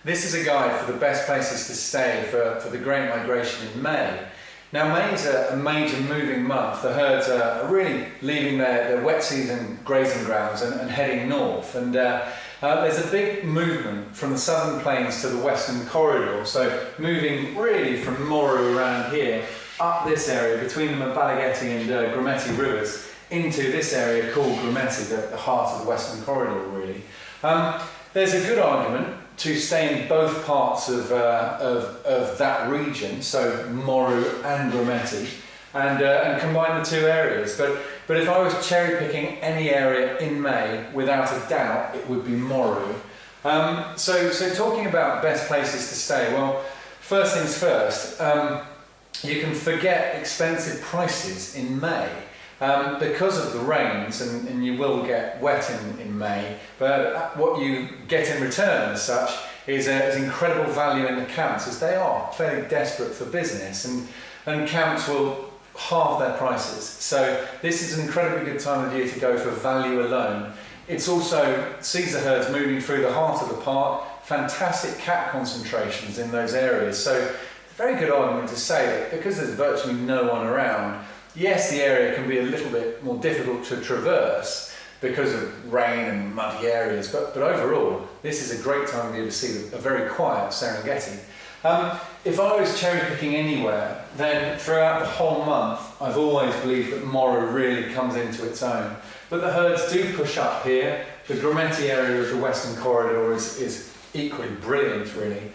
This is a guide for the best places to stay for the Great Migration in May. Now May is a major moving month. The herds are really leaving their wet season grazing grounds and heading north. And there's a big movement from the southern plains to the western corridor. So moving really from Moru around here, up this area between the Mbalageti and Grumeti rivers, into this area called Grumeti, the heart of the western corridor really. There's a good argument to stay in both parts of that region, so Moru and Grumeti, and combine the two areas. But if I was cherry picking any area in May, without a doubt, it would be Moru. So talking about best places to stay, well, first things first, you can forget expensive prices in May. Because of the rains, and you will get wet in May, but what you get in return as such is incredible value in the camps, as they are fairly desperate for business, and camps will halve their prices. So this is an incredibly good time of year to go for value alone. It's also sees the herds moving through the heart of the park, fantastic cat concentrations in those areas. So a very good argument to say that because there's virtually no one around, yes, the area can be a little bit more difficult to traverse because of rain and muddy areas, but overall, this is a great time of year to see a very quiet Serengeti. If I was cherry picking anywhere, then throughout the whole month, I've always believed that Moru really comes into its own. But the herds do push up here. The Grumeti area of the western corridor is equally brilliant, really.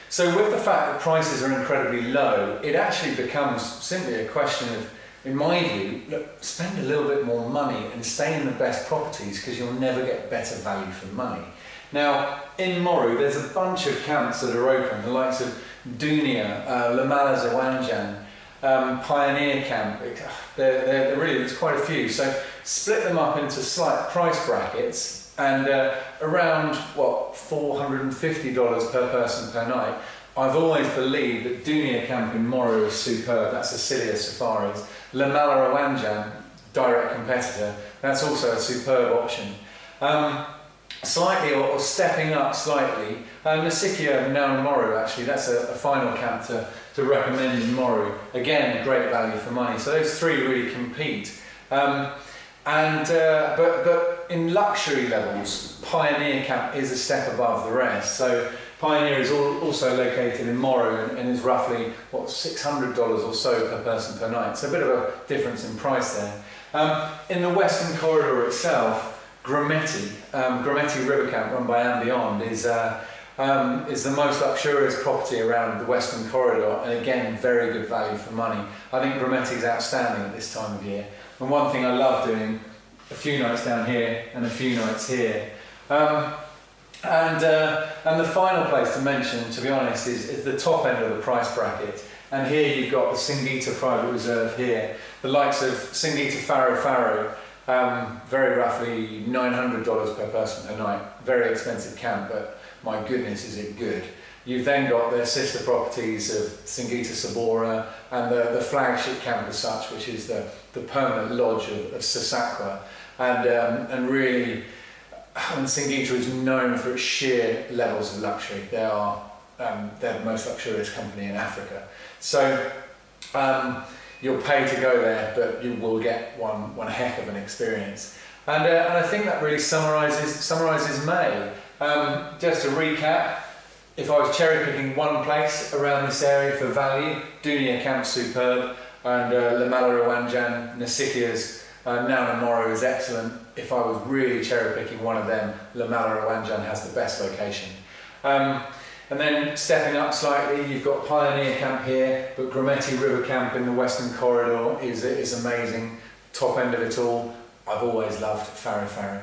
So with the fact that prices are incredibly low, it actually becomes simply a question of, in my view, look, spend a little bit more money and stay in the best properties because you'll never get better value for money. Now, in Moru, there's a bunch of camps that are open, the likes of Dunia, Lamala Zawanjan, Pioneer Camp. They're really, there's quite a few. So split them up into slight price brackets, and around, what, $450 per person per night. I've always believed that Dunia Camp in Moru is superb. That's Sicilia Safaris. Lamala Rawanjan, direct competitor, that's also a superb option. Slightly, or stepping up slightly, Nasikia now in Moru, actually, that's a final camp to recommend in Moru. Again, great value for money. So those three really compete. But in luxury levels, Pioneer Camp is a step above the rest. So Pioneer is also located in Moru and is roughly, what, $600 or so per person per night. So a bit of a difference in price there. In the western corridor itself, Grumeti River Camp, run by Ambiond, is the most luxurious property around the western corridor, and again, very good value for money. I think Grumeti is outstanding at this time of year. And one thing I love doing, a few nights down here and a few nights here. And the final place to mention, to be honest, is the top end of the price bracket. And here you've got the Singita Private Reserve here, the likes of Singita Faro, very roughly $900 per person per night. Very expensive camp, but my goodness, is it good. You've then got their sister properties of Singita Sabora and the flagship camp as such, which is the permanent lodge of Sasakwa. And really, Singita is known for its sheer levels of luxury. They're the most luxurious company in Africa. So you'll pay to go there, but you will get one heck of an experience. And I think that really summarises May. Just to recap, if I was cherry picking one place around this area for value, Dunia Camp superb, and Lamala Rawanjan, Nasikia's Nana Moru is excellent. If I was really cherry picking one of them, Lamala Rawanjan has the best location. And then stepping up slightly, you've got Pioneer Camp here, but Grumeti River Camp in the western corridor is amazing. Top end of it all. I've always loved Faro.